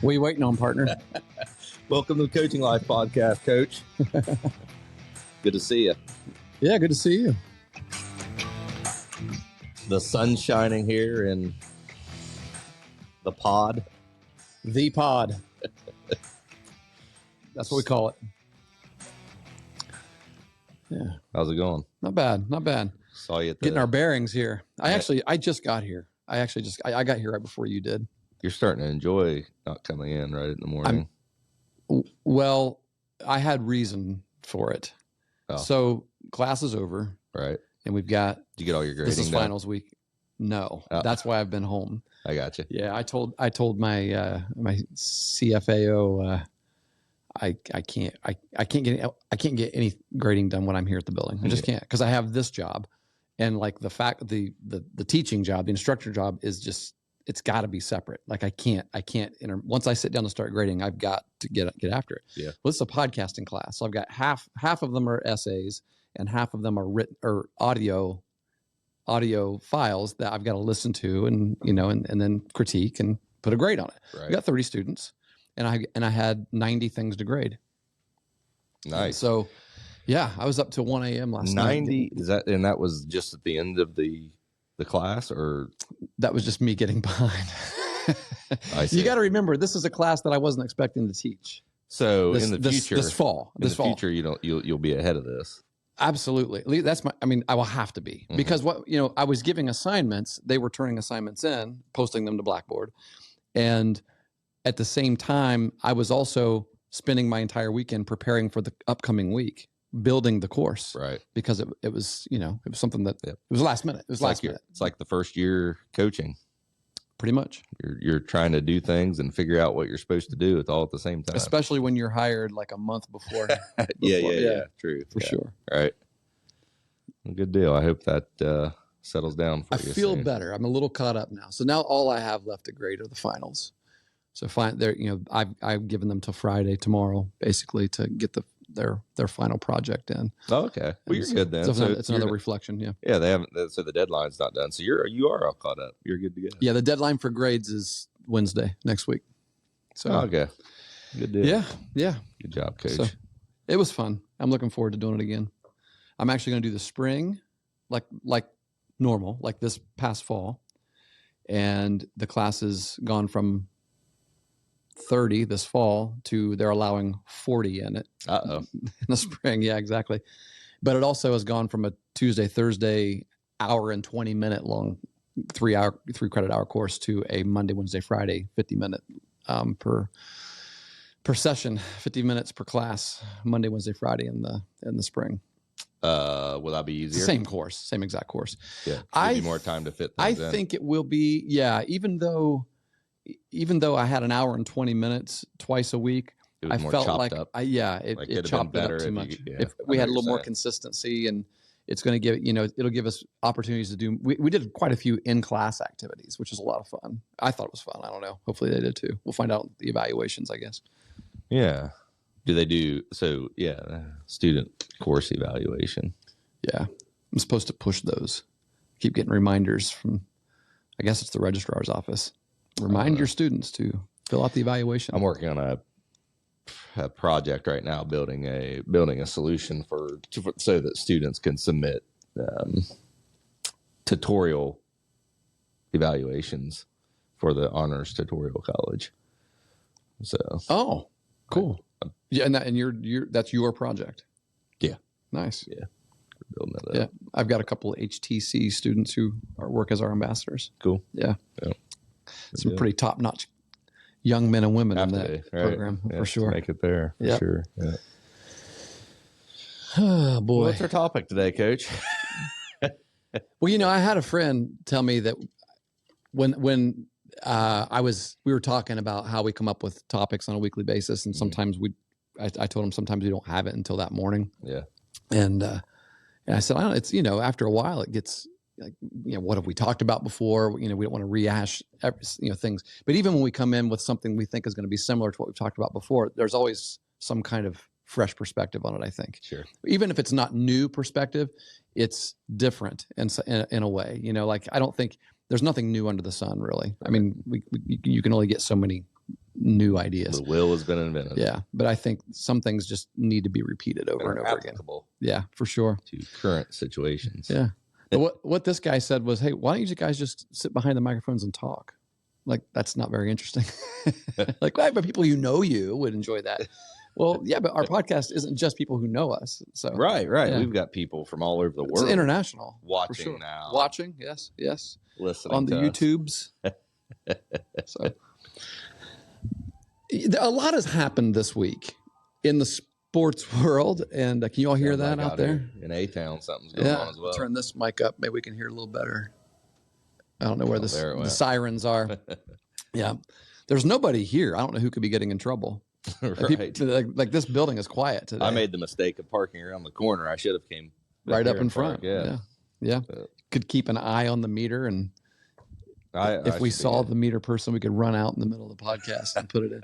What are you waiting on, partner? Welcome to the Coaching Life Podcast, Coach. Good to see you. Yeah, good to see you. The sun's shining here in the pod. The pod. That's what we call it. Yeah. How's it going? Not bad. Not bad. Saw you at Getting our bearings here. I just got here. I got here right before you did. You're starting to enjoy not coming in right in the morning. Well, I had reason for it. Oh. So class is over. Right. And we've got. Did you get all your grading This is done? finals week. No, Oh. That's why I've been home. I got you. Yeah, I told my my CFAO I can't get any grading done when I'm here at the building. I just can't, because I have this job, and like the teaching job, the instructor job is just, it's got to be separate. Like I can't once I sit down to start grading, I've got to get after it. Yeah. Well, it's a podcasting class, so I've got half of them are essays and half of them are written or audio files that I've got to listen to and then critique and put a grade on it. Right. I've got 30 students, and I had 90 things to grade. Nice. So, yeah, I was up till 1 a.m. last night. 90 is that, and that was just at the end of the class, or That was just me getting behind. I see. You got to remember, this is a class that I wasn't expecting to teach. So in the future, this fall, future, you'll be ahead of this. Absolutely. I will have to be, because I was giving assignments. They were turning assignments in, posting them to Blackboard. And at the same time, I was also spending my entire weekend preparing for the upcoming week, building the course. Right. Because it was something that it was last minute. It was last minute. It's like the first year coaching. Pretty much. You're trying to do things and figure out what you're supposed to do all at the same time. Especially when you're hired like a month before. Yeah. True. For sure. All right. Well, good deal. I hope that settles down for you. I feel better. I'm a little caught up now. So now all I have left to grade are the finals. So I've given them till Friday, tomorrow, basically, to get their final project in. Oh, okay. Well, you're good then. So it's another reflection. Yeah. Yeah, they haven't. So the deadline's not done. So you are all caught up. You're good to go. Yeah, the deadline for grades is Wednesday next week. So okay. Good deal. Yeah. Good job, Coach. So it was fun. I'm looking forward to doing it again. I'm actually going to do the spring, like normal, like this past fall, and the class has gone from 30 this fall to they're allowing 40 in it. In the spring. Yeah, exactly. But it also has gone from a Tuesday, Thursday, hour and 20 minute long, 3 credit hour course to a Monday, Wednesday, Friday, 50 minute per session, 50 minutes per class, Monday, Wednesday, Friday in the spring. Will that be easier? Same course, same exact course. Yeah. Give you more time to fit things in. I think it will be, yeah, even though I had an hour and 20 minutes twice a week, I felt like it chopped it up too much. If we had a little more consistency, and it's going to give it'll give us opportunities to do. We did quite a few in-class activities, which was a lot of fun. I thought it was fun. I don't know. Hopefully they did too. We'll find out the evaluations, I guess. Yeah. Do they do so? Yeah, student course evaluation. Yeah, I'm supposed to push those. Keep getting reminders from, I guess it's the registrar's office. Remind your students to fill out the evaluation. I'm working on a project right now, building a solution so that students can submit tutorial evaluations for the Honors Tutorial College. So. Oh, cool. Yeah, and that's your project. Yeah. Nice. Yeah. We're building that up. Yeah, I've got a couple of HTC students who work as our ambassadors. Cool. Yeah. Some pretty top-notch young men and women in that program, for sure. Make it there, for sure. Yeah. Oh, boy. What's our topic today, Coach? Well, I had a friend tell me that when we were talking about how we come up with topics on a weekly basis, and sometimes I told him sometimes we don't have it until that morning. Yeah. And I said, I don't know, it's, after a while it gets like, what have we talked about before? We don't want to rehash things, but even when we come in with something we think is going to be similar to what we've talked about before, there's always some kind of fresh perspective on it, I think. Sure. Even if it's not new perspective, it's different in a way, like, I don't think there's nothing new under the sun, really. Right. I mean, you can only get so many new ideas. The wheel has been invented. Yeah, but I think some things just need to be repeated over and over again. Applicable Yeah, for sure. to current situations. Yeah. But what this guy said was, hey, why don't you guys just sit behind the microphones and talk? Like, that's not very interesting. Like, well, but people who know you would enjoy that. Well, yeah, but our podcast isn't just people who know us. So Right. Yeah. We've got people from all over the it's world international. watching for sure. now. Watching, yes, Listening on the to us. YouTubes. So a lot has happened this week in the sports world, and can you all hear Sounds that like out there? here in A-Town, something's going on as well. Turn this mic up. Maybe we can hear it a little better. I don't know where there it the went. sirens are. Yeah, there's nobody here. I don't know who could be getting in trouble. Right. People, like this building is quiet today. I made the mistake of parking around the corner. I should have came right up here in park, front. Yeah. Could keep an eye on the meter, and if we saw the meter person, we could run out in the middle of the podcast and put it in.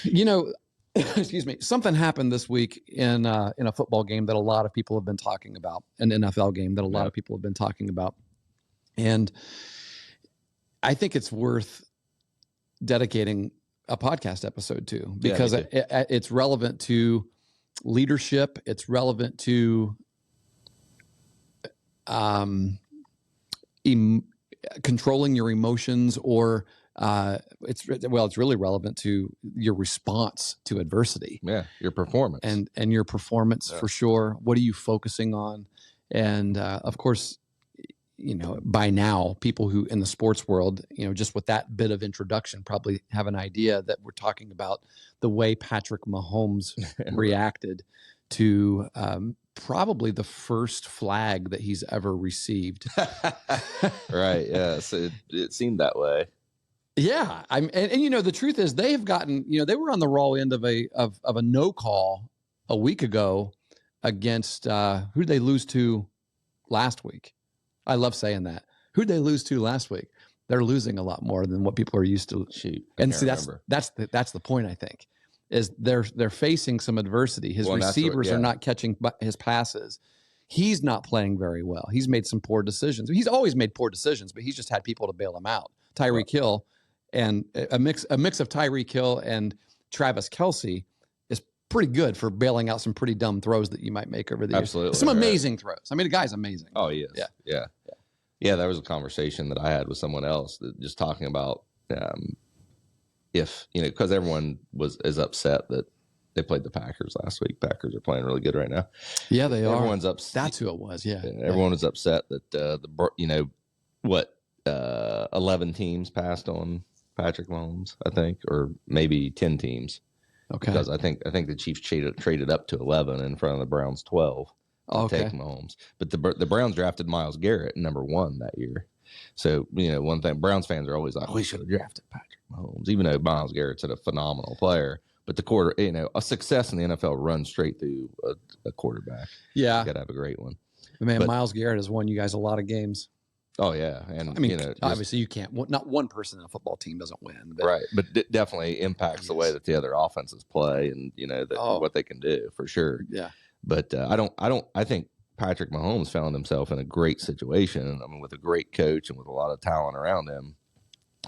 You know, excuse me. Something happened this week in a football game that a lot of people have been talking about, an NFL game that a lot of people have been talking about, and I think it's worth dedicating a podcast episode to, because it's relevant to leadership. It's relevant to controlling your emotions, or it's really relevant to your response to adversity. Yeah, your performance and your performance for sure. What are you focusing on? And of course, you know, by now, people who in the sports world, you know, just with that bit of introduction, probably have an idea that we're talking about the way Patrick Mahomes reacted to probably the first flag that he's ever received. Right. Yeah. So it seemed that way. Yeah. And you know, the truth is they have gotten, you know, they were on the raw end of a no call a week ago against who did they lose to last week? I love saying that. Who'd they lose to last week? They're losing a lot more than what people are used to. Shoot. And see, that's the point, I think, is they're facing some adversity. His receivers are not catching his passes. He's not playing very well. He's made some poor decisions. He's always made poor decisions, but he's just had people to bail him out. Tyreek Hill, and a mix of Tyreek Hill and Travis Kelce is pretty good for bailing out some pretty dumb throws that you might make over the years. Absolutely. Some amazing throws. I mean, the guy's amazing. Oh, he is. Yeah. There was a conversation that I had with someone else that just talking about if, you know, because everyone is upset that they played the Packers last week. Packers are playing really good right now. Yeah, they are. Everyone's upset. That's who it was. Yeah. Everyone was upset that 11 teams passed on Patrick Mahomes, I think, or maybe 10 teams. Okay. Because I think the Chiefs traded up to 11 in front of the Browns 12 to take Mahomes. But the Browns drafted Myles Garrett #1 that year. So, you know, one thing, Browns fans are always like, we should have drafted Patrick Mahomes, even though Myles Garrett's a phenomenal player. But a success in the NFL runs straight through a quarterback. Yeah. You got to have a great one. Man, Myles Garrett has won you guys a lot of games. Oh, yeah. And I mean, obviously you can't, not one person in a football team doesn't win. But right. But it definitely impacts the way that the other offenses play and, you know, what they can do for sure. Yeah. But I think Patrick Mahomes found himself in a great situation. I mean, with a great coach and with a lot of talent around him,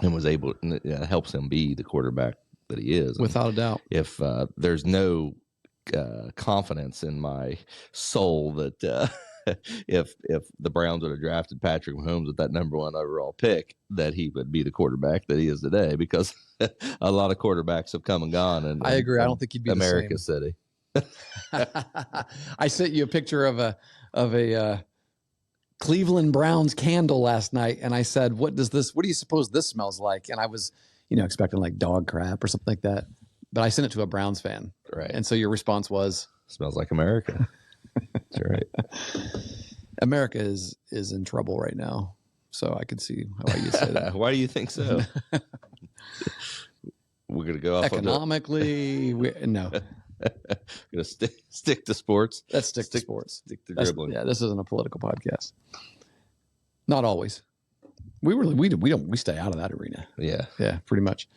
and was able to, it helps him be the quarterback that he is. Without a doubt. If there's no confidence in my soul that if the Browns would have drafted Patrick Mahomes with that #1 overall pick, that he would be the quarterback that he is today, because a lot of quarterbacks have come and gone. And I agree. I don't think he'd be America the same. City. I sent you a picture of a Cleveland Browns candle last night, and I said, what do you suppose this smells like? And I was, you know, expecting like dog crap or something like that. But I sent it to a Browns fan. Right. And so your response was? Smells like America. That's right. America is in trouble right now. So I could see why you say that. Why do you think so? We're going to go off economically. No. Going to stick to sports. Let's stick to sports. Stick to dribbling. Yeah, this isn't a political podcast. Not always. We stay out of that arena. Yeah. Yeah, pretty much.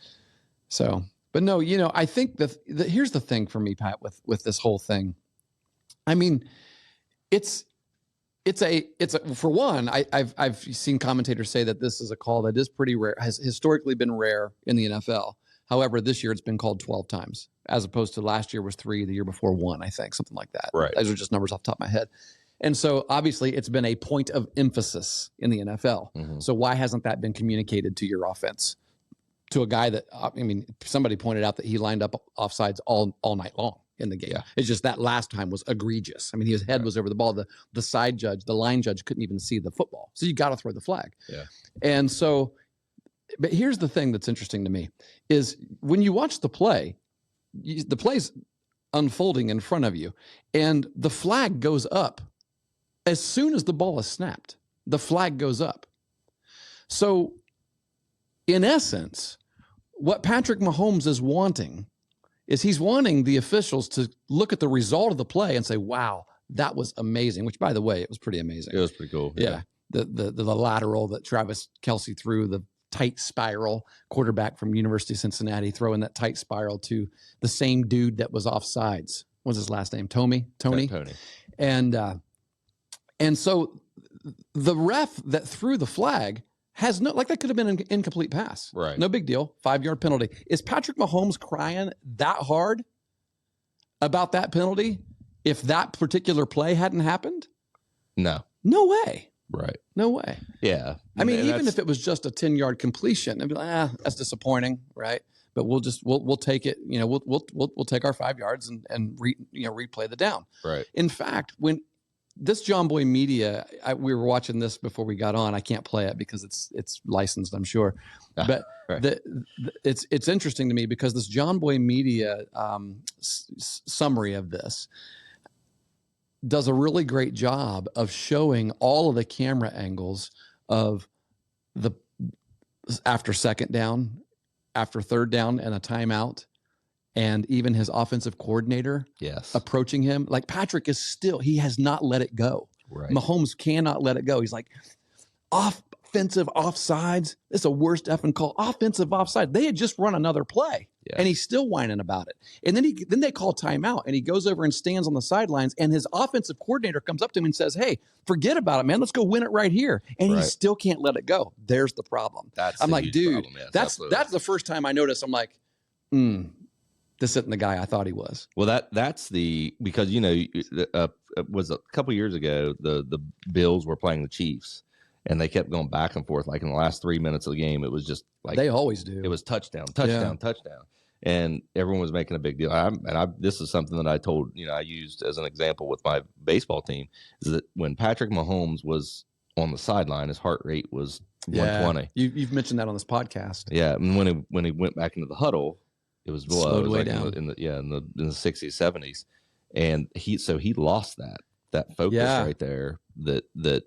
So, but no, you know, I think here's the thing for me, Pat, with this whole thing. I mean, it's for one, I've seen commentators say that this is a call that is pretty rare, has historically been rare in the NFL. However, this year it's been called 12 times, as opposed to last year was 3, the year before 1, I think, something like that. Right. Those are just numbers off the top of my head. And so obviously it's been a point of emphasis in the NFL. Mm-hmm. So why hasn't that been communicated to your offense? To a guy that, I mean, somebody pointed out that he lined up offsides all night long in the game. Yeah. It's just that last time was egregious. I mean, his head was over the ball. The side judge, the line judge couldn't even see the football. So you got to throw the flag. Yeah. And so, but here's the thing that's interesting to me is when you watch the play, the play's unfolding in front of you and the flag goes up as soon as the ball is snapped. The flag goes up. So in essence, what Patrick Mahomes is wanting is he's wanting the officials to look at the result of the play and say, wow, that was amazing, which, by the way, it was pretty amazing. It was pretty cool. Yeah. The lateral that Travis Kelce threw, the tight spiral, quarterback from University of Cincinnati throwing that tight spiral to the same dude that was offsides. What's his last name? Tony. Tony. And so the ref that threw the flag has no, like that could have been an incomplete pass. Right. No big deal. 5-yard penalty. Is Patrick Mahomes crying that hard about that penalty if that particular play hadn't happened? No. No way. Right. No way. Yeah. I mean, And even if it was just a 10-yard completion, I'd be like, that's disappointing, right? But we'll take it. You know, we'll take our 5 yards and replay the down. Right. In fact, when this John Boy Media, we were watching this before we got on. I can't play it because it's licensed, I'm sure. But right. It's interesting to me because this John Boy Media summary of this does a really great job of showing all of the camera angles of the after second down, after third down and a timeout, and even his offensive coordinator approaching him. Like Patrick is still, he has not let it go. Right. Mahomes cannot let it go. He's like, offensive offsides. It's a worst effing call. Offensive offside. They had just run another play. Yeah. And he's still whining about it. And then they call timeout and he goes over and stands on the sidelines and his offensive coordinator comes up to him and says, hey, forget about it, man. Let's go win it right here. And he still can't let it go. There's the problem. I'm like, dude, that's the first time I noticed. I'm like, this isn't the guy I thought he was. Well, that's because, it was a couple years ago, the Bills were playing the Chiefs. And they kept going back and forth. Like in the last 3 minutes of the game, it was just like they always do. It was touchdown, and everyone was making a big deal. This is something that I told I used as an example with my baseball team is that when Patrick Mahomes was on the sideline, his heart rate was 120. You've mentioned that on this podcast. Yeah, and when he went back into the huddle, it was slowed way down in the 60s, 70s, and he lost that focus right there that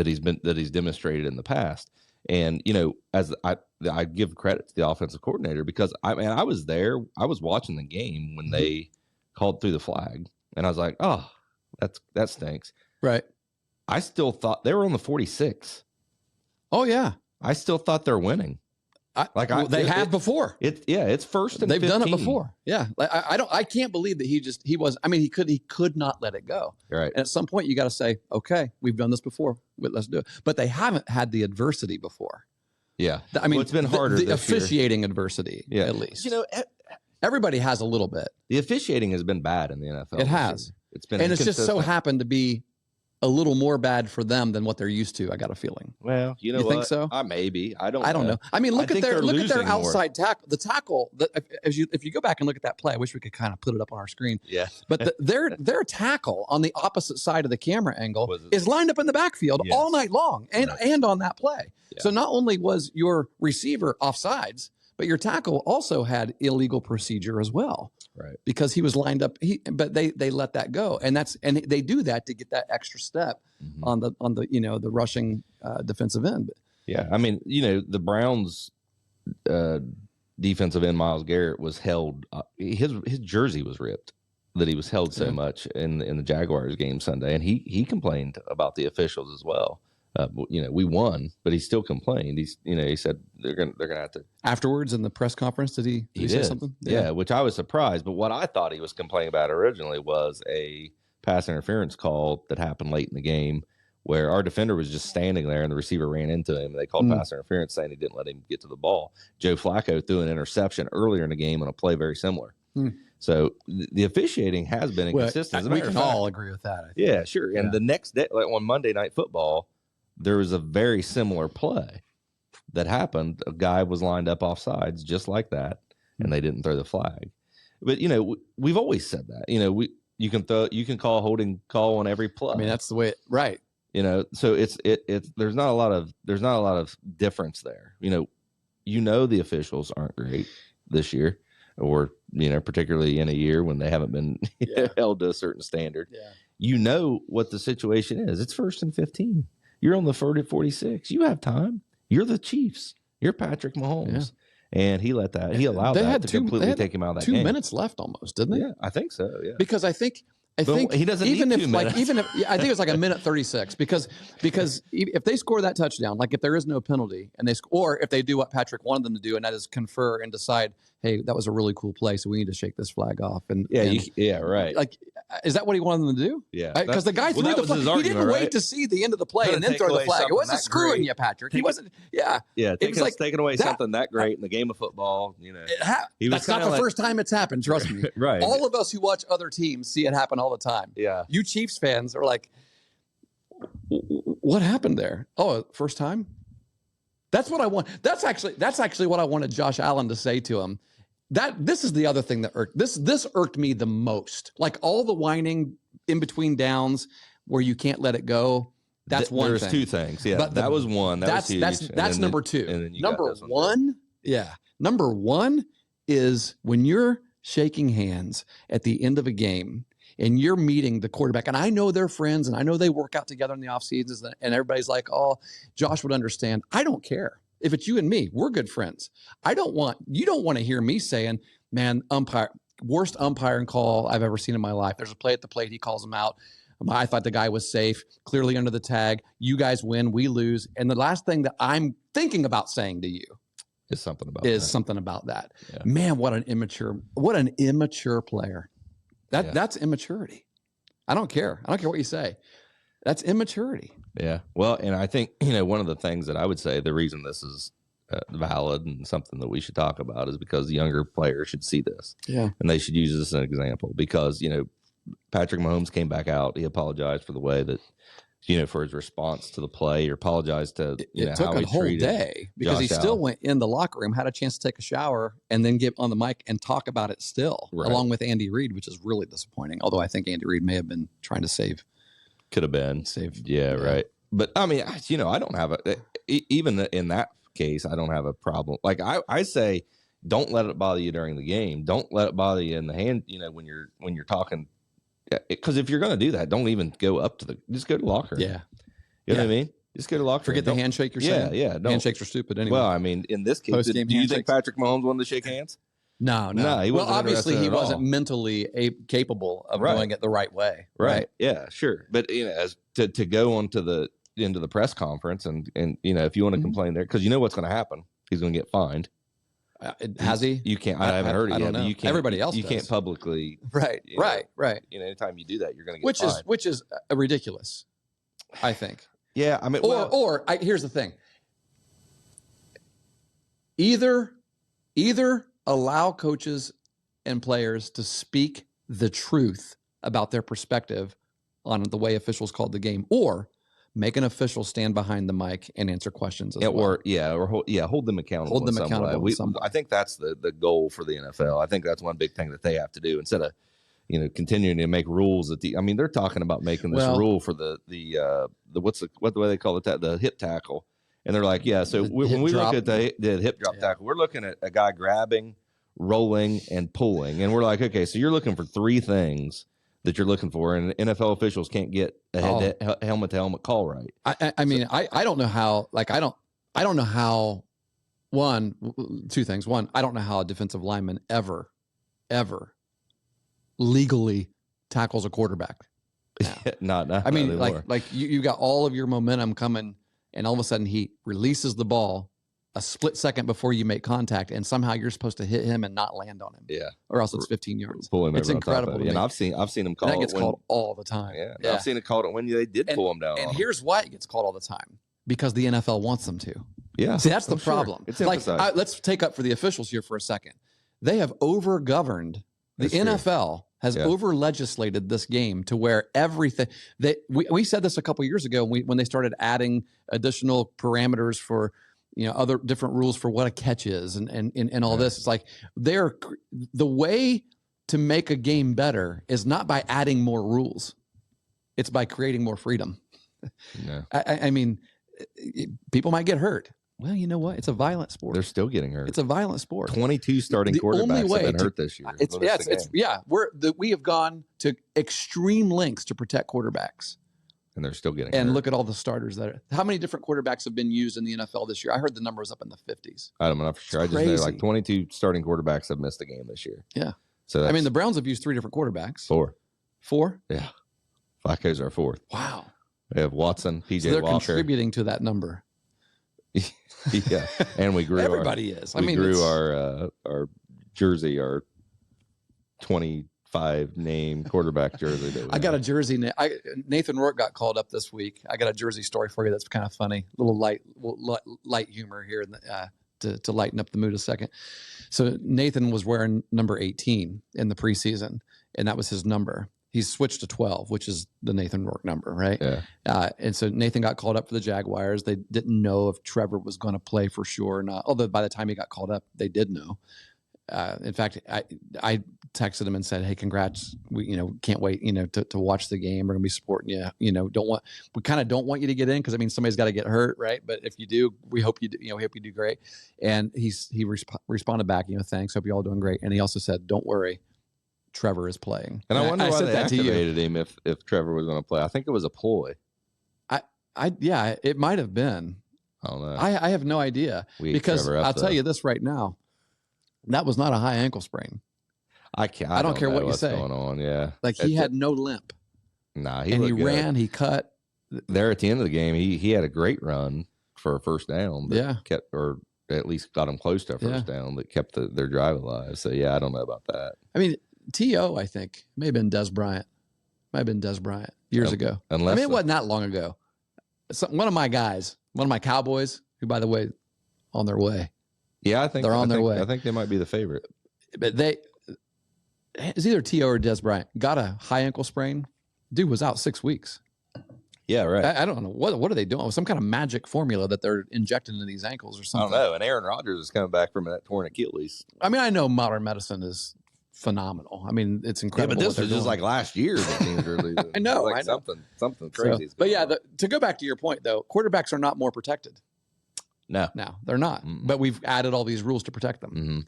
he's demonstrated in the past. And as I give credit to the offensive coordinator because I was there, I was watching the game when they called through the flag, and I was like, oh, that stinks. Right. I still thought they were on the 46. Oh yeah. I still thought they're winning. They have before. It's first and they've 15. done it before. Yeah, I can't believe that he was. I mean, he could not let it go. Right. And at some point, you got to say, okay, we've done this before. Let's do it. But they haven't had the adversity before. Yeah. I mean, it's been harder. The officiating adversity, at least. Everybody has a little bit. The officiating has been bad in the NFL. It has. It's been, and it's just so happened to be a little more bad for them than what they're used to. I got a feeling. Well, you think so? Maybe. I don't know. I mean, look at their outside tackle. The tackle. If you go back and look at that play, I wish we could kind of put it up on our screen. Yeah. But their tackle on the opposite side of the camera angle is lined up in the backfield all night long and on that play. Yeah. So not only was your receiver offsides, but your tackle also had illegal procedure as well. Right. Because he was lined up, but they let that go, and they do that to get that extra step on the rushing defensive end. Yeah, I mean, the Browns defensive end Myles Garrett was held. His jersey was ripped that he was held so much in the Jaguars game Sunday, and he complained about the officials as well. We won, but he still complained. He said they're gonna have to. Afterwards in the press conference, did he say something? Yeah, which I was surprised. But what I thought he was complaining about originally was a pass interference call that happened late in the game where our defender was just standing there and the receiver ran into him. They called pass interference saying he didn't let him get to the ball. Joe Flacco threw an interception earlier in the game on a play very similar. So the officiating has been inconsistent. We can all agree with that. Yeah, sure. And the next day, like on Monday Night Football, there was a very similar play that happened. A guy was lined up off sides just like that, and they didn't throw the flag. But, we've always said that. You can call holding call on every play. I mean, that's the way right. So it's there's not a lot of difference there. The officials aren't great this year, or particularly in a year when they haven't been held to a certain standard. What the situation is. It's 1st and 15. You're on the 46. You have time. You're the Chiefs. You're Patrick Mahomes. And he allowed that to completely take him out of that game. 2 minutes left almost, didn't they? Yeah, I think so. Yeah, because I think he doesn't even need if 2 minutes. I think it's like a minute 36 because if they score that touchdown, like if there is no penalty and or if they do what Patrick wanted them to do, and that is confer and decide, hey, that was a really cool play, so we need to shake this flag off. And right. Like, is that what he wanted them to do? Yeah, because the guy threw the flag. He didn't wait to see the end of the play and then throw the flag. It wasn't screwing you, Patrick. He wasn't. Yeah. Taking away something that great in the game of football. That's not the first time it's happened. Trust me. Right. All of us who watch other teams see it happen all the time. Yeah. You Chiefs fans are like, what happened there? Oh, first time? That's what I want. That's actually what I wanted Josh Allen to say to him. This is the other thing that irked. This irked me the most. Like all the whining in between downs where you can't let it go. That's one thing. There's two things. Yeah, but that was one. That's huge. That's number two. Number one, Number one is when you're shaking hands at the end of a game and you're meeting the quarterback. And I know they're friends and I know they work out together in the off seasons and everybody's like, oh, Josh would understand. I don't care. If it's you and me, we're good friends. You don't want to hear me saying, man, worst umpiring call I've ever seen in my life. There's a play at the plate. He calls him out. I thought the guy was safe, clearly under the tag. You guys win, we lose. And the last thing that I'm thinking about saying to you is something about that. Yeah. Man, what an immature player. That's immaturity. I don't care. I don't care what you say. That's immaturity. Yeah. Well, and I think, one of the things that I would say, the reason this is valid and something that we should talk about is because younger players should see this. Yeah. And they should use this as an example because, Patrick Mahomes came back out. He apologized for the way that, for his response to the play. He apologized to, it took a whole day because Josh he still Allen. Went in the locker room, had a chance to take a shower and then get on the mic and talk about it still, along with Andy Reid, which is really disappointing. Although I think Andy Reid may have been trying to save. Could have been saved. Yeah, right. But I mean, I don't have even in that case, I don't have a problem. Like I say, don't let it bother you during the game. Don't let it bother you in the hand, when you're talking. Because if you're going to do that, don't even go up just go to the locker room. Yeah. You know what I mean? Just go to the locker room. Forget the handshake you're saying. Yeah. Handshakes are stupid anyway. Well, I mean, in this case, do you think Patrick Mahomes wanted to shake hands? No. He wasn't obviously he wasn't mentally capable of doing it the right way. Right. Yeah, sure. But as to go into the press conference and if you want to complain there, because you know what's going to happen, he's going to get fined. Has he? You can't. I haven't heard it yet. But you can't. Everybody else. You can't publicly. Right. Anytime you do that, you're going to get fined. Which is ridiculous, I think. Yeah. I mean, here's the thing. Either allow coaches and players to speak the truth about their perspective on the way officials called the game, or make an official stand behind the mic and answer questions as well. Hold them accountable. Hold them accountable. I think that's the goal for the NFL. I think that's one big thing that they have to do instead of continuing to make rules they're talking about making this rule for the what the way they call it, the hip tackle, and they're like, so when we look at the hip drop tackle, we're looking at a guy grabbing, rolling, and pulling, and we're like, okay, so you're looking for three things that you're looking for, and NFL officials can't get a helmet to helmet call right. I mean, I don't know how. Like, I don't know how. Two things. One, I don't know how a defensive lineman ever legally tackles a quarterback. Not I mean, anymore. like you got all of your momentum coming, and all of a sudden he releases the ball, a split second before you make contact, and somehow you're supposed to hit him and not land on him. Yeah. Or else it's 15 yards. Pull him It's over on top of incredible it. to And me. I've seen them call That gets it when, called all the time. Yeah. I've seen it called it when they did pull him down. And here's why it gets called all the time. Because the NFL wants them to. Yeah. See, that's the sure. problem. It's like, emphasized. let's take up for the officials here for a second. They have over-governed. The That's true. NFL has over-legislated this game to where everything we said this a couple years ago when they started adding additional parameters for other different rules for what a catch is and all this. It's like the way to make a game better is not by adding more rules. It's by creating more freedom. No. I mean, people might get hurt. Well, you know what? It's a violent sport. They're still getting hurt. It's a violent sport. 22 starting quarterbacks have been hurt this year. We have gone to extreme lengths to protect quarterbacks. And they're still getting hurt. And look at all the starters how many different quarterbacks have been used in the NFL this year? I heard the number was up in the 50s. I don't know for sure. I just know like 22 starting quarterbacks have missed a game this year. Yeah. So I mean, the Browns have used 3 different quarterbacks. 4. 4? Yeah. Flacco's our 4th. Wow. We have Watson, PJ so they're Walker. Contributing to that number. Yeah. And we grew Everybody is. We grew our jersey, our 25 name quarterback jersey. That I got a jersey. Nathan Rourke got called up this week. I got a jersey story for you that's kind of funny. A little light humor here to lighten up the mood a second. So Nathan was wearing number 18 in the preseason, and that was his number. He's switched to 12, which is the Nathan Rourke number, right? Yeah. And so Nathan got called up for the Jaguars. They didn't know if Trevor was going to play for sure or not. Although by the time he got called up, they did know. In fact, I texted him and said, "Hey, congrats! We can't wait to watch the game. We're gonna be supporting you. We kind of don't want you to get in because somebody's got to get hurt, right? But if you do, we hope you do. We hope you do great." And he responded back, "Thanks. Hope you all doing great." And he also said, "Don't worry, Trevor is playing." And I wonder why they activated him if Trevor was going to play. I think it was a ploy. Yeah, it might have been. I don't know. I have no idea because I'll tell you this right now. That was not a high ankle sprain. I don't care what you say. Going on, yeah. Like he had no limp. Nah, he ran, he cut. There at the end of the game, he had a great run for a first down. Kept, or at least got him close to a first down that kept their drive alive. So yeah, I don't know about that. I mean, T.O. I think may have been Des Bryant. Might have been Des Bryant years ago. It wasn't that long ago. One of my guys, one of my Cowboys, who by the way, on their way. Yeah, I think they're on their way. I think they might be the favorite. But it's either T.O. or Des Bryant. Got a high ankle sprain. Dude was out 6 weeks. Yeah, right. I don't know. What are they doing? Some kind of magic formula that they're injecting into these ankles or something. I don't know. And Aaron Rodgers is coming back from that torn Achilles. I mean, I know modern medicine is phenomenal. I mean, it's incredible. Yeah, but this was just like last year. I know. Like something crazy. So, but yeah, to go back to your point, though, quarterbacks are not more protected. No, they're not. Mm-mm. But we've added all these rules to protect them. Mm-hmm.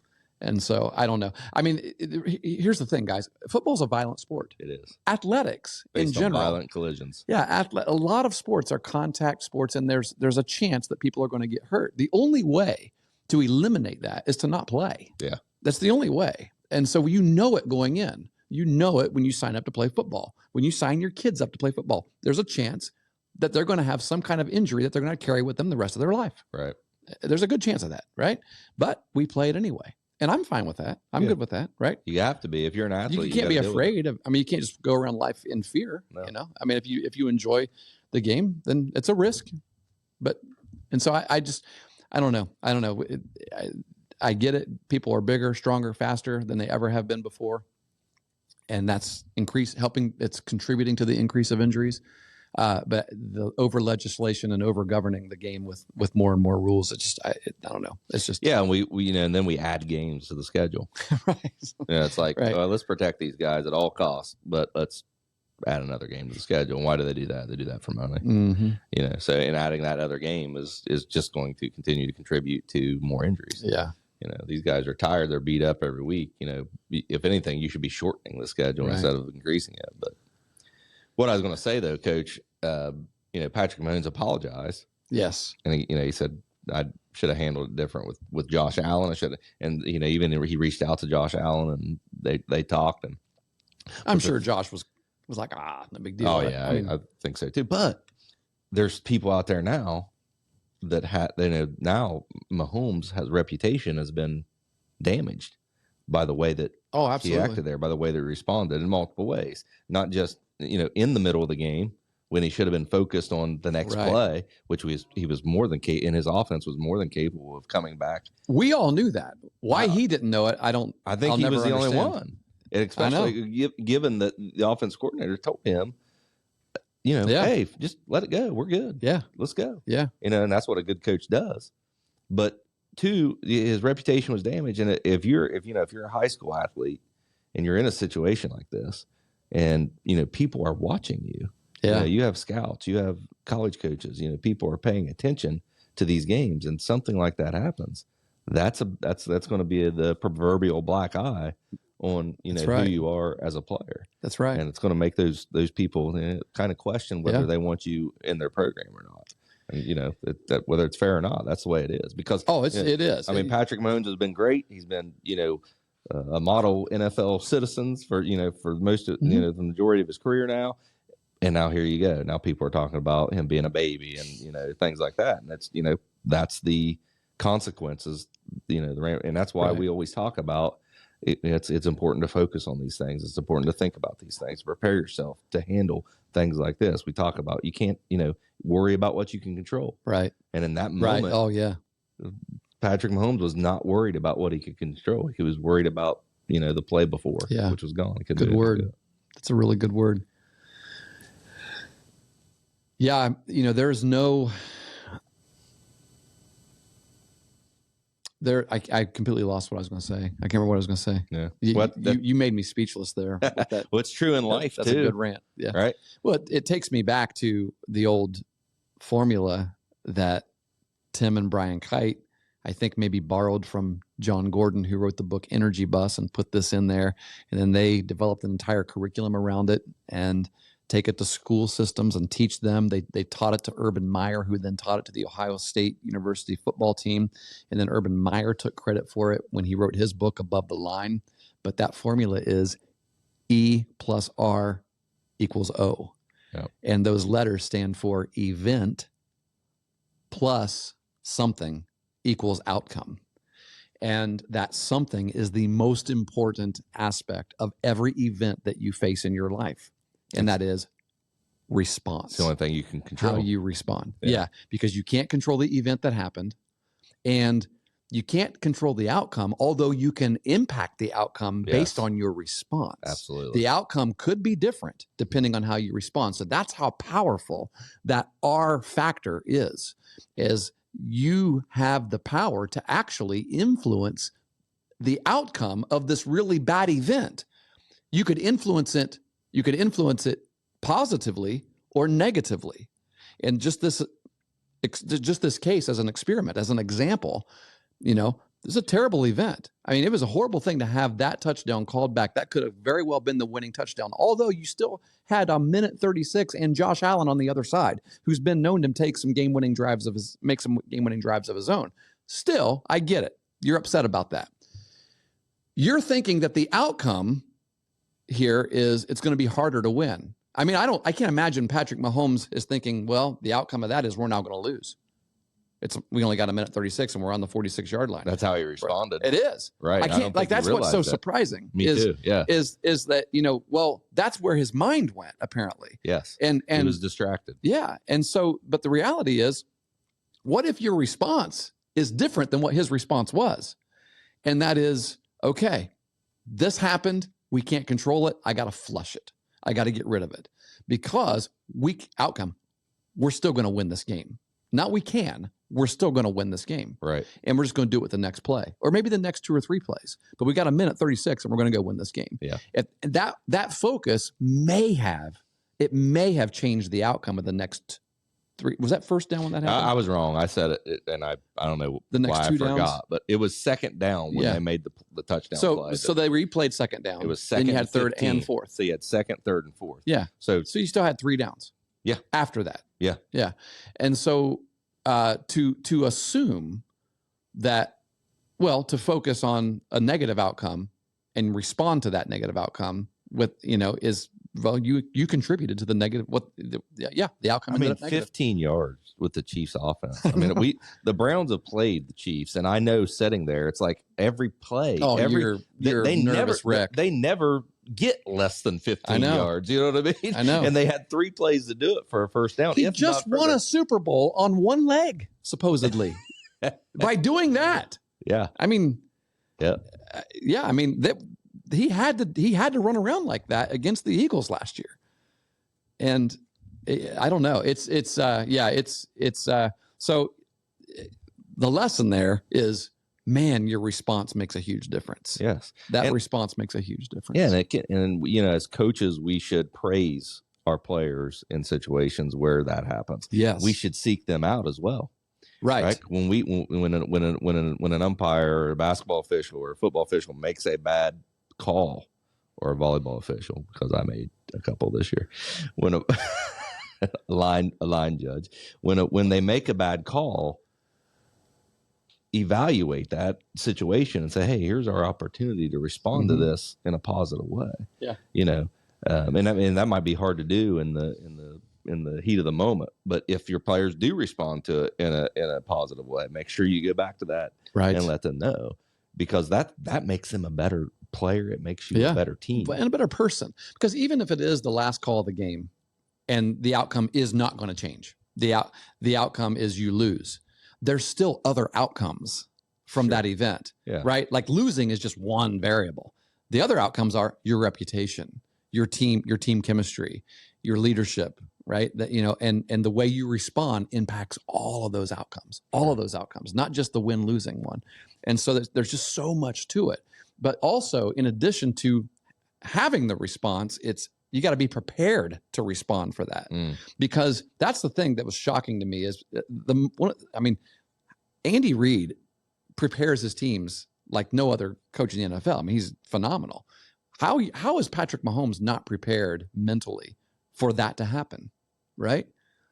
And so I don't know. I mean, here's the thing, guys. Football's a violent sport. It is. Athletics Based in general. On violent collisions. Yeah, a lot of sports are contact sports, and there's a chance that people are going to get hurt. The only way to eliminate that is to not play. Yeah. That's the only way. And so it going in. You know it when you sign up to play football. When you sign your kids up to play football, there's a chance that they're going to have some kind of injury that they're going to carry with them the rest of their life. Right. There's a good chance of that, right? But we play it anyway. And I'm fine with that. I'm good with that, right? You have to be if you're an athlete. You can't be afraid of. I mean, you can't just go around life in fear. No. I mean, if you enjoy the game, then it's a risk. And so I don't know. I get it. People are bigger, stronger, faster than they ever have been before, and that's it's contributing to the increase of injuries. But the over legislation and over governing the game with more and more rules, I don't know. It's just and we and then we add games to the schedule. Right. Yeah, it's like right. Let's protect these guys at all costs, but let's add another game to the schedule. And why do they do that? They do that for money. Mm-hmm. So in adding that other game is just going to continue to contribute to more injuries. Yeah. These guys are tired. They're beat up every week. If anything, you should be shortening the schedule instead of increasing it. But what I was going to say though, Coach, Patrick Mahomes apologized. Yes. And he said, I should have handled it different with Josh Allen. I should have, and even he reached out to Josh Allen and they talked, and I'm sure Josh was like, no big deal. Oh yeah, I think so too. But there's people out there now now Mahomes' reputation has been damaged by the way that Oh, he absolutely. acted there, by the way that he responded in multiple ways, not just in the middle of the game when he should have been focused on the next Right. play, which he was more than in his offense was more than capable of coming back. We all knew that. Why he didn't know it, I think I'll he was the understand. only one, and especially given that the offense coordinator told him, hey, just let it go. We're good. Yeah, let's go. Yeah, and that's what a good coach does. But two, his reputation was damaged, and if you're a high school athlete and you're in a situation like this, and people are watching you. Yeah, you have scouts, you have college coaches. People are paying attention to these games, and something like that happens. That's going to be the proverbial black eye on who you are as a player. That's right, and it's going to make those people kind of question whether they want you in their program or not. And that whether it's fair or not, that's the way it is. Because it is. I mean, Patrick Mahomes has been great. He's been a model NFL citizens for most of the majority of his career now. And now here you go. Now people are talking about him being a baby and things like that. And that's the consequences. And that's why we always talk about it's important to focus on these things. It's important to think about these things. Prepare yourself to handle things like this. We talk about you can't worry about what you can control. Right. And in that moment, oh yeah, Patrick Mahomes was not worried about what he could control. He was worried about the play before, which was gone. Good word. That's a really good word. Yeah, there's no. I completely lost what I was going to say. I can't remember what I was going to say. Yeah, you made me speechless there. With that. Well, it's true in life. That's too. a good rant. Yeah. Right. Well, it takes me back to the old formula that Tim and Brian Kite, I think, maybe borrowed from John Gordon, who wrote the book Energy Bus, and put this in there. And then they developed an entire curriculum around it and take it to school systems and teach them. They taught it to Urban Meyer, who then taught it to the Ohio State University football team. And then Urban Meyer took credit for it when he wrote his book Above the Line. But that formula is E plus R equals O. Yep. And those letters stand for event plus something equals outcome. And that something is the most important aspect of every event that you face in your life. And that is response. It's the only thing you can control. How you respond. Yeah, because you can't control the event that happened, and you can't control the outcome, although you can impact the outcome based on your response. Absolutely. The outcome could be different depending on how you respond. So that's how powerful that R factor is you have the power to actually influence the outcome of this really bad event. You could influence it positively or negatively. And just this case as an experiment, as an example, this is a terrible event. I mean, it was a horrible thing to have that touchdown called back. That could have very well been the winning touchdown, although you still had a minute 36 and Josh Allen on the other side, who's been known to make some game-winning drives of his own. Still, I get it. You're upset about that. You're thinking that the outcome here is it's going to be harder to win. I mean, I can't imagine Patrick Mahomes is thinking, well, the outcome of that is we're now going to lose. We only got a minute 36 and we're on the 46-yard line. That's how he responded. It is. Right. I can't that's what's so surprising. Me too. Yeah. Is that, well, that's where his mind went, apparently. Yes. And he was distracted. Yeah. And so, but the reality is, what if your response is different than what his response was? And that is, okay, this happened. We can't control it. I got to flush it. I got to get rid of it because weak outcome. We're still going to win this game. Not we can. We're still going to win this game. Right. And we're just going to do it with the next play or maybe the next 2 or 3 plays. But we got a minute 36 and we're going to go win this game. Yeah. And that focus may have changed the outcome of the next 3. Was that first down when that happened? I was wrong. I said it and I don't know the next why 2 I forgot, downs? But it was second down when they made the touchdown play. So they replayed second down. It was second. Then you had third 15. and fourth. So you had second, third, and fourth. Yeah. So you still had 3 downs. Yeah. After that. Yeah. Yeah. And so to assume that, well, to focus on a negative outcome and respond to that negative outcome with, is well, you contributed to the negative. The outcome. I mean, ended up negative. 15 yards with the Chiefs offense. I mean, the Browns have played the Chiefs, and I know sitting there, it's like every play, you're they nervous wreck. They never get less than 15 yards. You know what I mean? I know. And they had 3 plays to do it for a first down. He just won a Super Bowl on one leg, supposedly, by doing that. Yeah. I mean, yeah. I mean, he had to run around like that against the Eagles last year, and I don't know. So the lesson there is, man, your response makes a huge difference. Yes, that response makes a huge difference. Yeah, and as coaches, we should praise our players in situations where that happens. Yes, we should seek them out as well. Right. When an umpire or a basketball official or a football official makes a bad call, or a volleyball official, because I made a couple this year, when a line judge, when they make a bad call, evaluate that situation and say, hey, here's our opportunity to respond to this in a positive way. Yeah. And that might be hard to do in the heat of the moment, but if your players do respond to it in a positive way, make sure you go back to that and let them know, because that makes them a better player. It makes you a better team and a better person, because even if it is the last call of the game and the outcome is not going to change, the outcome is you lose, there's still other outcomes from that event, right? Like losing is just one variable. The other outcomes are your reputation, your team chemistry, your leadership, right? That, and the way you respond impacts all of those outcomes, not just the win-losing one. And so there's just so much to it. But also, in addition to having the response, you got to be prepared to respond for that, because that's the thing that was shocking to me is Andy Reid prepares his teams like no other coach in the NFL. I mean, he's phenomenal. How is Patrick Mahomes not prepared mentally for that to happen, right?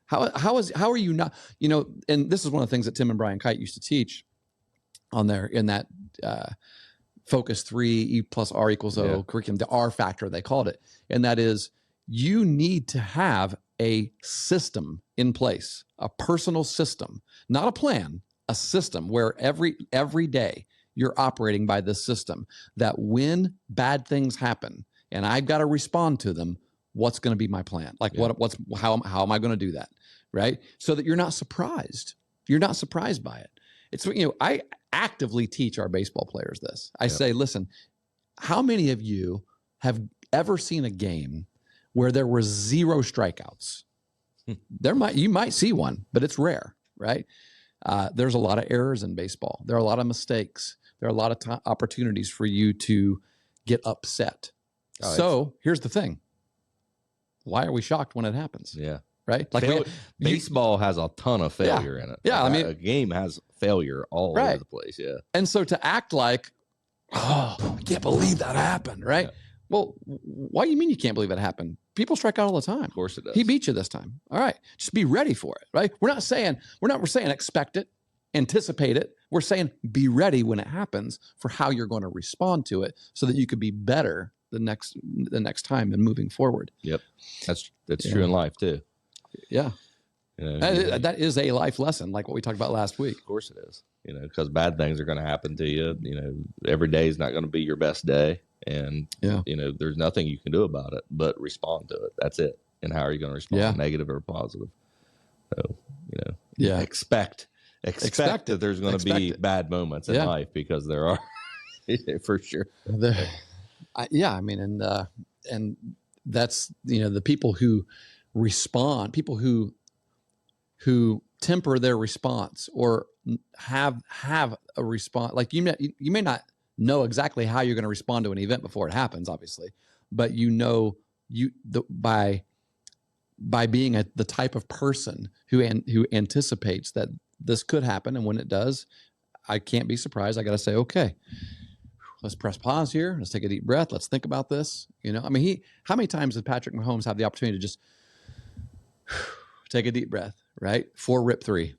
How are you not? And this is one of the things that Tim and Brian Kite used to teach on there in that Focus 3 E plus R equals O curriculum, the R factor they called it, and that is, you need to have a system in place, a personal system, not a plan, a system where every day you're operating by this system, that when bad things happen and I've got to respond to them, what's going to be my plan? Like how am I going to do that? Right. So that you're not surprised. You're not surprised by it. It's, I actively teach our baseball players this. I say, listen, how many of you have ever seen a game where there were 0 strikeouts? You might see one, but it's rare, right? There's a lot of errors in baseball. There are a lot of mistakes. There are a lot of opportunities for you to get upset. So here's the thing. Why are we shocked when it happens? Yeah. Right? Like baseball has a ton of failure in it. Yeah. Like a game has failure all over the place. Yeah. And so to act like, oh, I can't believe that happened. Right. Yeah. Well, why do you mean you can't believe it happened? People strike out all the time. Of course it does. He beat you this time. All right. Just be ready for it. Right. We're saying expect it, anticipate it. We're saying be ready when it happens for how you're going to respond to it so that you could be better the next time and moving forward. Yep. That's true in life too. Yeah. That is a life lesson, like what we talked about last week. Of course it is. Because bad things are going to happen to you. Every day is not going to be your best day. And, there's nothing you can do about it but respond to it. That's it. And how are you going to respond, negative or positive? So, expect that there's going to be bad moments in life, because there are, for sure. And that's, the people who respond, people who temper their response or have a response. Like you may not know exactly how you're going to respond to an event before it happens, obviously, but by being the type of person who anticipates that this could happen, and when it does, I can't be surprised. I got to say, okay, let's press pause here. Let's take a deep breath. Let's think about this. How many times did Patrick Mahomes have the opportunity to just take a deep breath, right? 4 rip 3.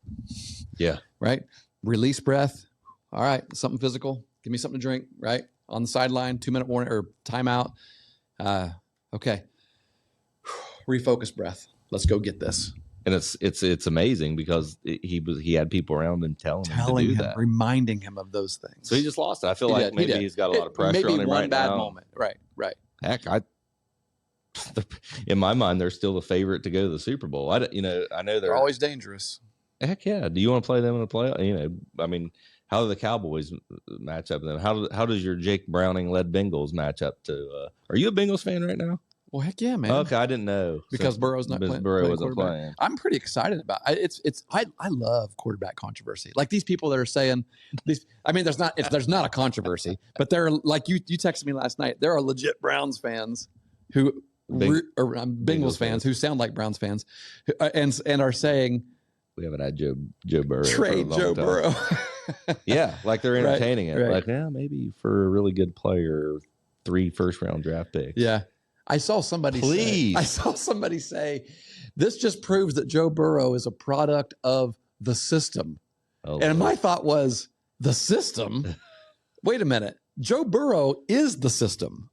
Yeah. Right. Release breath. All right. Something physical. Give me something to drink, right? On the sideline, 2-minute warning or timeout. Okay. refocus, breath. Let's go get this. And it's amazing because he had people around him telling him to do that, reminding him of those things. So he just lost it. I feel like maybe he's got a lot of pressure on him right now. Maybe one bad moment. Right. Heck, in my mind, they're still the favorite to go to the Super Bowl. I know they're always dangerous. Heck yeah. Do you want to play them in a playoff? I mean, how do the Cowboys match up with them? How does your Jake Browning led Bengals match up to? Are you a Bengals fan right now? Well, heck yeah, man. Okay, I didn't know because Burrow's not playing. Burrow wasn't playing. I'm pretty excited about it. I love quarterback controversy. Like these people that are saying these. I mean, there's not a controversy, but they're like you texted me last night. There are legit Browns fans who Bengals fans who sound like Browns fans, and are saying we haven't had Joe Burrow. Trade Joe Burrow. Yeah, like they're entertaining it. Right. Like, yeah, maybe for a really good player, 3 first-round draft picks. Yeah. I saw somebody say, this just proves that Joe Burrow is a product of the system. And my thought was, the system? Wait a minute. Joe Burrow is the system.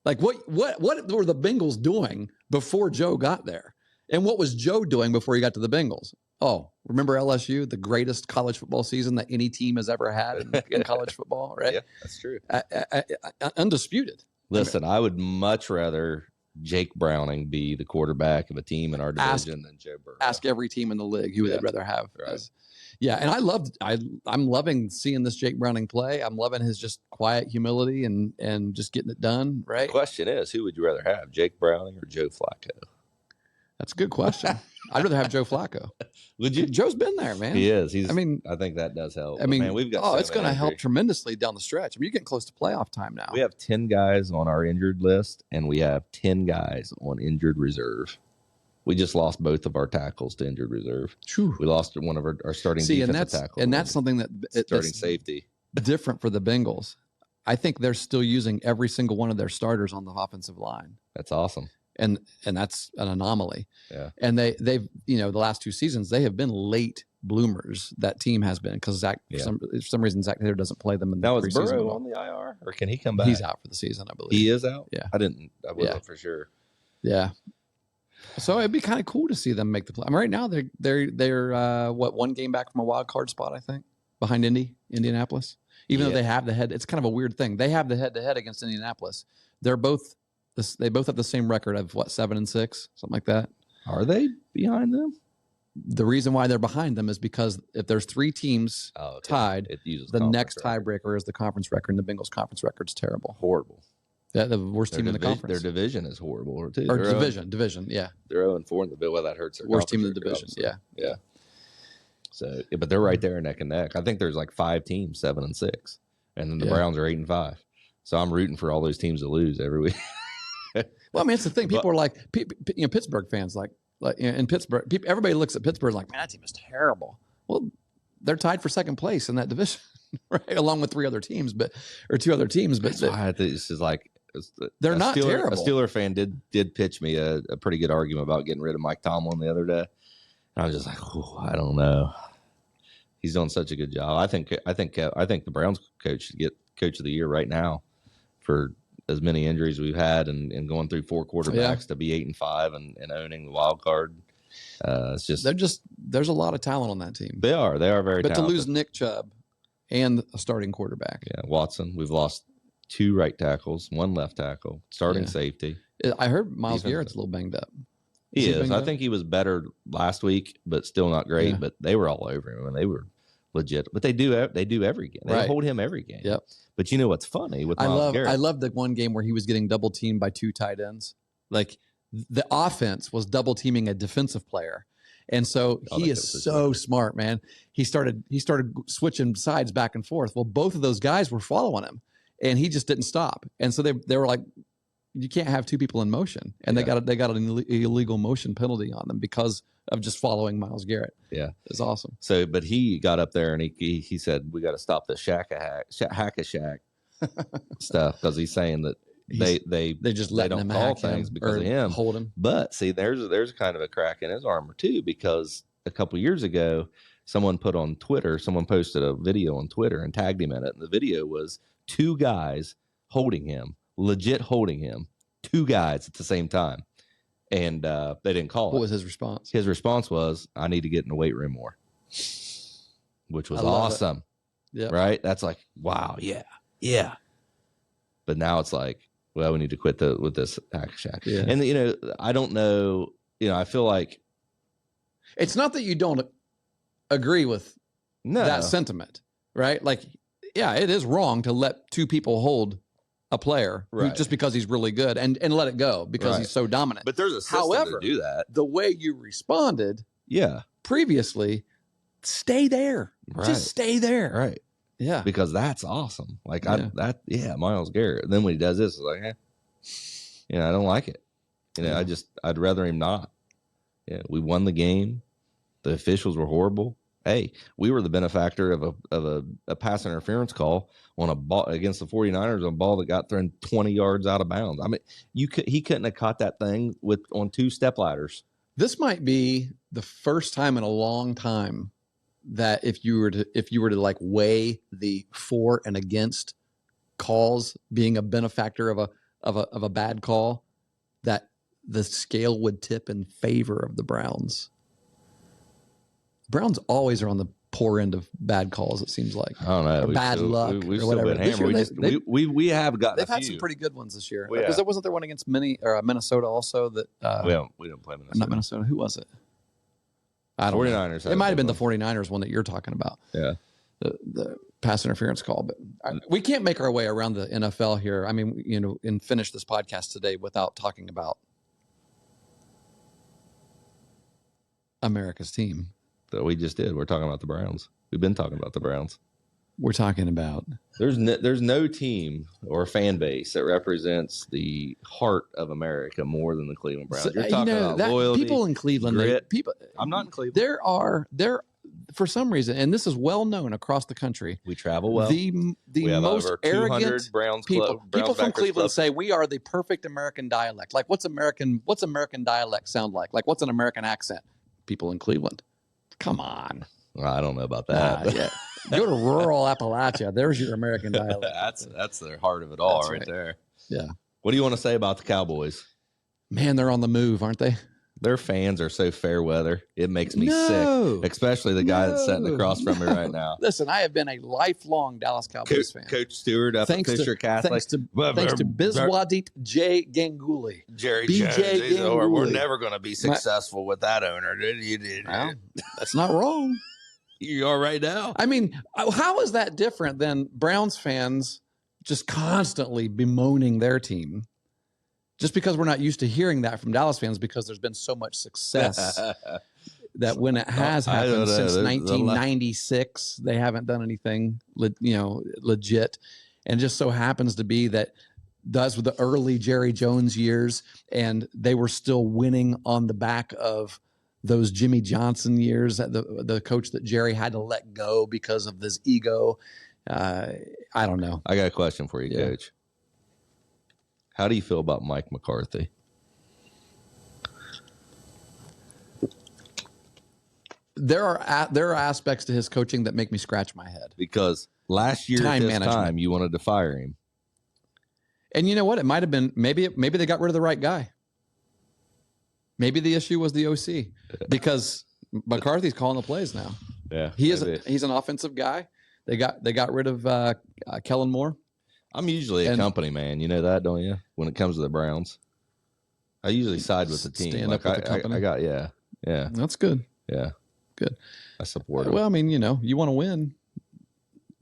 Like what were the Bengals doing before Joe got there? And what was Joe doing before he got to the Bengals? Oh, remember LSU, the greatest college football season that any team has ever had in college football, right? Yeah, that's true. Undisputed. Listen, I would much rather Jake Browning be the quarterback of a team in our division than Joe Burrow. Ask every team in the league who they'd rather have. Right. Yeah, and I'm loving seeing this Jake Browning play. I'm loving his just quiet humility and just getting it done, right? The question is, who would you rather have, Jake Browning or Joe Flacco? That's a good question. I'd rather have Joe Flacco. Would you? Joe's been there, man. He is. I think that does help. I mean, man, we've got. It's going to help tremendously down the stretch. I mean, you're getting close to playoff time now. We have 10 guys on our injured list, and we have 10 guys on injured reserve. We just lost both of our tackles to injured reserve. True. We lost one of our starting defensive tackles. And that's something that starting safety different for the Bengals. I think they're still using every single one of their starters on the offensive line. That's awesome. And that's an anomaly. Yeah. And they've the last 2 seasons they have been late bloomers. That team has been because Zach for some reason Zach Taylor doesn't play them in the preseason. Now is Burrow on the IR or can he come back? He's out for the season, I believe. He is out. Yeah. I wasn't for sure. Yeah. So it'd be kind of cool to see them make the play. I mean, right now they're 1 game back from a wild card spot, I think, behind Indianapolis. Even though they have the head, it's kind of a weird thing. They have the head-to-head against Indianapolis. They both have the same record of 7-6, something like that. Are they behind them? The reason why they're behind them is because if there's 3 teams tied, the next tiebreaker is the conference record, and the Bengals conference record's terrible. Horrible. The worst team in the conference. Their division is horrible too. Or division, yeah. They're 0-4 in the bill. Well, that hurts their worst team in the division. Yeah. So, but they're right there neck and neck. I think there's like 5 teams 7-6, and then the Browns are 8-5. So I'm rooting for all those teams to lose every week. Well, I mean, it's the thing. People are like, Pittsburgh fans, like in Pittsburgh, everybody looks at Pittsburgh like, man, that team is terrible. Well, they're tied for second place in that division, right? Along with 2 other teams. But that's why this is like. They're not terrible. A Steeler fan did pitch me a pretty good argument about getting rid of Mike Tomlin the other day, and I was just like, I don't know. He's doing such a good job. I think the Browns coach should get coach of the year right now for as many injuries we've had and going through 4 quarterbacks to be 8-5 and owning the wild card. It's just there's a lot of talent on that team. They are very talented. But to lose Nick Chubb and a starting quarterback. Yeah, Watson. We've lost 2 right tackles, 1 left tackle, starting safety. I heard Myles Garrett's a little banged up. He is. I think he was better last week, but still not great. Yeah. But they were all over him, and they were legit. But they do every game. They hold him every game. Yep. But you know what's funny with Myles Garrett? I love the one game where he was getting double teamed by 2 tight ends. Like the offense was double teaming a defensive player. And so he is so smart, man. He started switching sides back and forth. Well, both of those guys were following him, and he just didn't stop. And so they were like, you can't have 2 people in motion, and they got an illegal motion penalty on them because of just following Myles Garrett. Yeah, it's awesome. So, but he got up there and he said, we got to stop the hack-a-shack stuff because he's saying that they just don't call things because of him. Hold him. But see, there's kind of a crack in his armor too, because a couple years ago, someone posted a video on Twitter and tagged him in it, and the video was 2 guys holding him. Legit holding him, 2 guys at the same time. and they didn't call What it. was his response? His response was, "I need to get in the weight room more," which was I love awesome. Yeah. Right? That's like, wow, yeah. But now it's like, well, we need to quit with this Hack Shack. Yeah. And I don't know. I feel like it's not that you don't agree with that sentiment, right? Like, yeah, it is wrong to let two people hold a player just because he's really good and let it go because he's so dominant. But there's a system to do that. The way you responded previously, stay there. Right. Just stay there. Right. Yeah. Because that's awesome. Like Myles Garrett. And then when he does this, it's like, I don't like it. I'd rather him not. Yeah, we won the game. The officials were horrible. Hey, we were the benefactor of a pass interference call on a ball against the 49ers, on a ball that got thrown 20 yards out of bounds. I mean, he couldn't have caught that thing on 2 step ladders. This might be the first time in a long time that if you were to like weigh the for and against calls being a benefactor of a bad call, that the scale would tip in favor of the Browns. Browns always are on the poor end of bad calls, it seems like. I don't know. Or bad luck we've or whatever. Still been hammered. We have gotten they've had some pretty good ones this year. Yeah. Wasn't there one against Minnesota also that we didn't play Minnesota. Not Minnesota. Who was it? I don't 49ers. know. It might have been the 49ers one that you're talking about. Yeah. The pass interference call. But we can't make our way around the NFL here. I mean, and finish this podcast today without talking about America's team. That we just did. We're talking about the Browns. We've been talking about the Browns. We're talking about there's no team or fan base that represents the heart of America more than the Cleveland Browns. You're talking about loyalty, people in Cleveland. Grit. I'm not in Cleveland. There for some reason, and this is well known across the country. We travel well. The most arrogant Browns people from Cleveland club. say we are the perfect American dialect. Like what's American dialect sound like? Like what's an American accent? People in Cleveland. Come on. Well, I don't know about that. Yeah. Go to rural Appalachia. There's your American dialect. That's the heart of it all right there. Yeah. What do you want to say about the Cowboys? Man, they're on the move, aren't they? Their fans are so fair weather. It makes me sick, especially the guy that's sitting across from me right now. Listen, I have been a lifelong Dallas Cowboys fan. Coach Stewart up at Fisher Catholic. Thanks to Biswadit J. Ganguly. Jerry Jones. We're never going to be successful with that owner. Well, that's not wrong. You are right now. I mean, how is that different than Browns fans just constantly bemoaning their team? Just because we're not used to hearing that from Dallas fans because there's been so much success that when it has happened since 1996, they haven't done anything, legit. And it just so happens to be that those were the early Jerry Jones years, and they were still winning on the back of those Jimmy Johnson years, the coach that Jerry had to let go because of his ego. I don't know. I got a question for you, Coach. How do you feel about Mike McCarthy? There are aspects to his coaching that make me scratch my head. Because last year at this time, you wanted to fire him. And you know what? It might have been maybe they got rid of the right guy. Maybe the issue was the OC because McCarthy's calling the plays now. Yeah, he's an offensive guy. They got rid of Kellen Moore. I'm usually a company man. You know that, don't you? When it comes to the Browns, I usually side with the team. Stand up with the company. Yeah. That's good. Yeah, good. I support it. Well, I mean, you want to win,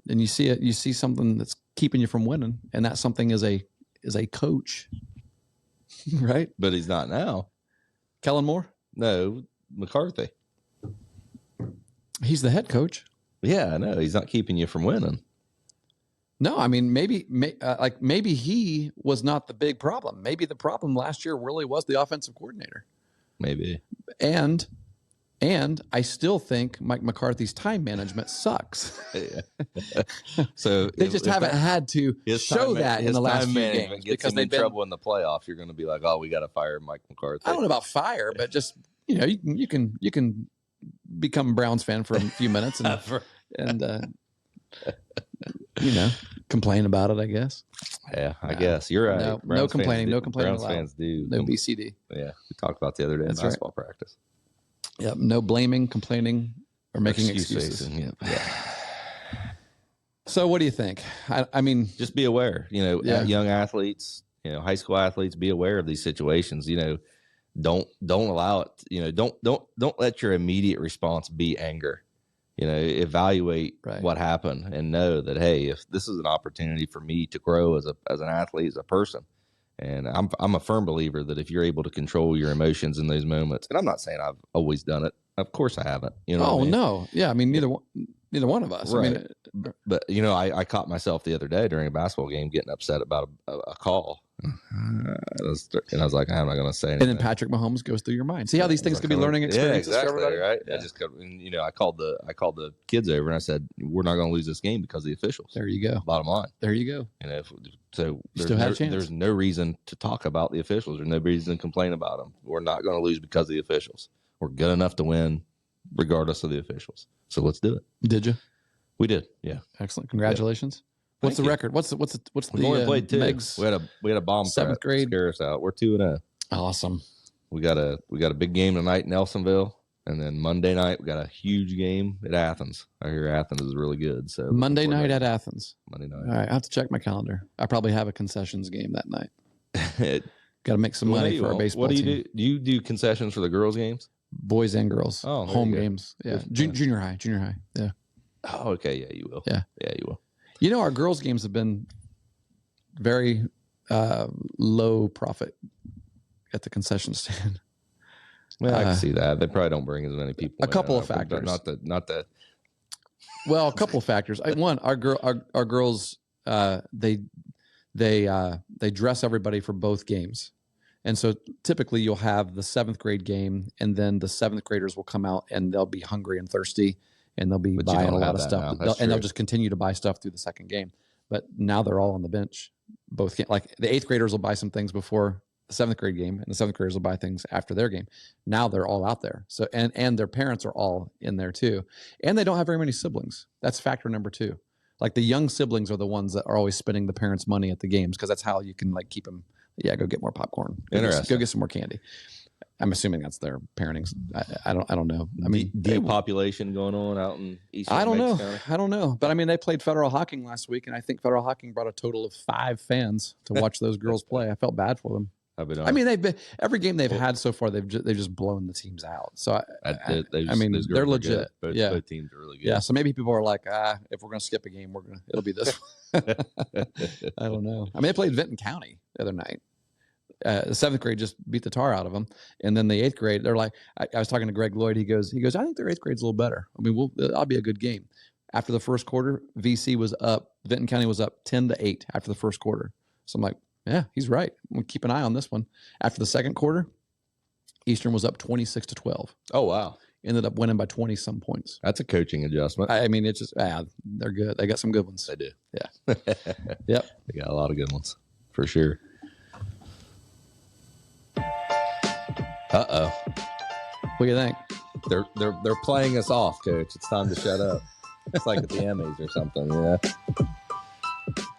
and you see it. You see something that's keeping you from winning, and that something is a coach, right? But he's not now. Kellen Moore? No, McCarthy. He's the head coach. Yeah, I know. He's not keeping you from winning. No, I mean, maybe he was not the big problem. Maybe the problem last year really was the offensive coordinator. Maybe. And I still think Mike McCarthy's time management sucks. So they just haven't had to show that in the last few games because they've been in trouble in the playoffs. You're going to be like, oh, we got to fire Mike McCarthy. I don't know about fire, but just you can become a Browns fan for a few minutes and complain about it, I guess. Yeah, I guess you're right. No, Browns complaining. fans No complaining Browns allowed. fans do. No BCD. Yeah, we talked about the other day in That's right. basketball practice. Yep. No blaming, complaining, or making excuses. Facing, yeah. So what do you think? I mean, just be aware, young athletes, high school athletes, be aware of these situations. Don't allow it. Don't let your immediate response be anger. Evaluate what happened and know that, hey, if this is an opportunity for me to grow as an athlete, as a person. And I'm a firm believer that if you're able to control your emotions in those moments, and I'm not saying I've always done it. Of course I haven't. No. Yeah. I mean, neither one of us. Right. I mean, but I caught myself the other day during a basketball game getting upset about a call. And I was like, I'm not going to say anything. And then Patrick Mahomes goes through your mind. See how these things could be learning experiences for everybody, right? Yeah. I called the kids over and I said, we're not going to lose this game because of the officials. There you go. Bottom line. There you go. So there's no reason to talk about the officials. There's no reason to complain about them. We're not going to lose because of the officials. We're good enough to win regardless of the officials. So let's do it. Did you? We did. Yeah. Excellent. Congratulations. Yeah. What's the record? What's the we only played 2. Megs? We had a bomb 7th grade scare us out. We're 2-0. Awesome. We got a big game tonight in Nelsonville, and then Monday night we got a huge game at Athens. I hear Athens is really good. So Monday night at Athens. Monday night. All right, I have to check my calendar. I probably have a concessions game that night. Got to make some money for our baseball team. What do you do? Do you do concessions for the girls' games? Boys and girls. Oh, home games. Yeah. Junior high. Yeah. Oh, okay. Yeah, you will. Yeah, you will. Our girls' games have been very low profit at the concession stand. Well, I can see that. They probably don't bring as many people. A couple of factors. Not the. Well, a couple of factors. One, our girls, they dress everybody for both games. And so typically you'll have the 7th grade game, and then the 7th graders will come out and they'll be hungry and thirsty, and they'll be buying a lot of stuff. And they'll just continue to buy stuff through the second game. But now they're all on the bench. Both like the 8th graders will buy some things before the 7th grade game, and the 7th graders will buy things after their game. Now they're all out there. So and their parents are all in there too. And they don't have very many siblings. That's factor number 2. Like the young siblings are the ones that are always spending the parents' money at the games, because that's how you can like keep them. Yeah, go get more popcorn. Go get some more candy. I'm assuming that's their parenting. I don't know. I mean, depopulation going on out in East. I don't know. But I mean, they played Federal Hocking last week, and I think Federal Hocking brought a total of 5 fans to watch those girls play. I felt bad for them. I mean, every game they've had so far, they've just blown the teams out. So they're legit. Both teams are really good. Yeah. So maybe people are like, if we're going to skip a game, it'll be this one. I don't know. I mean, they played Vinton County the other night. The 7th grade just beat the tar out of them, and then the 8th grade, they're like, I was talking to Greg Lloyd. He goes, I think their 8th grade's a little better. I mean, that'll be a good game. After the first quarter, VC was up. Vinton County was up 10-8 after the first quarter. So I'm like, yeah, he's right. We'll keep an eye on this one. After the second quarter, Eastern was up 26-12. Oh, wow. Ended up winning by 20 some points. That's a coaching adjustment. I mean, it's just, they're good. They got some good ones. They do. Yeah. Yep. They got a lot of good ones for sure. Uh-oh. What do you think? They're playing us off, Coach. It's time to shut up. It's like at the Emmys or something, yeah.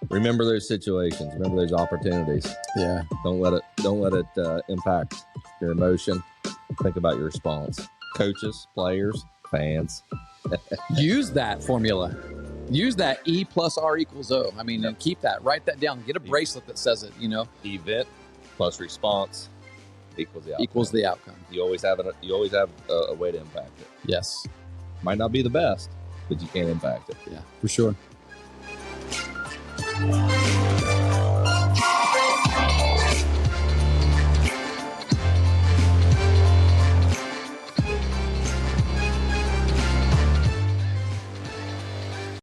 Remember those situations. Remember those opportunities. Yeah. Don't let it impact your emotion. Think about your response. Coaches, players, fans. Use that formula. Use that E plus R equals O. I mean, and keep that. Write that down. Get a bracelet that says it. Event plus response equals the outcome. You always have a way to impact it. Yes. Might not be the best, but you can impact it. Yeah, for sure.